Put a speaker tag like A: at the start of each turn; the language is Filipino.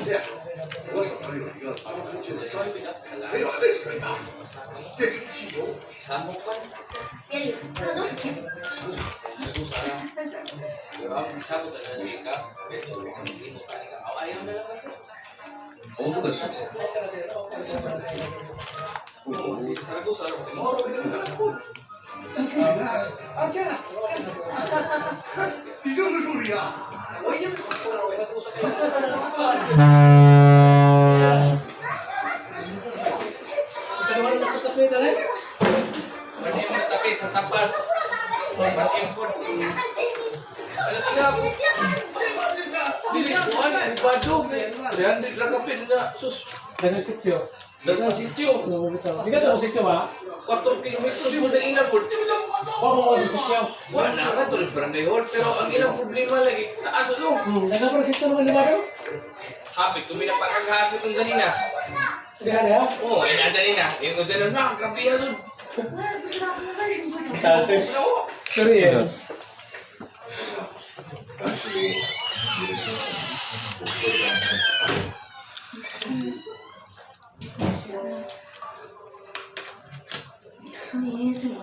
A: 这样，我手上有一个把它就能装可以把这水吧变成汽油。
B: 别理他，他们都是骗子。
A: 投资的事情，你就是助理啊！Sa
C: tapas. Mag-import. Ano tingnan ako? Dili ko ano, ibadog. 300 ra kapit na. Sus.
D: Dagang sityo.
C: Dagang sityo.
D: Di ka sa sityo ba?
C: 4 kilometro di mo na inabot.
D: Oo, sa sityo.
C: Wala na to rin barangay hall. Pero ang ilang problema lagi. Taas ano?
D: Dagang para sityo naman lima daw?
C: Hapit ko minapakaghasot ng ganina.
D: Lihat ya?
C: Oo, na ganina. Yung ko dyan na, kapiha doon.
D: serius.
B: 所以对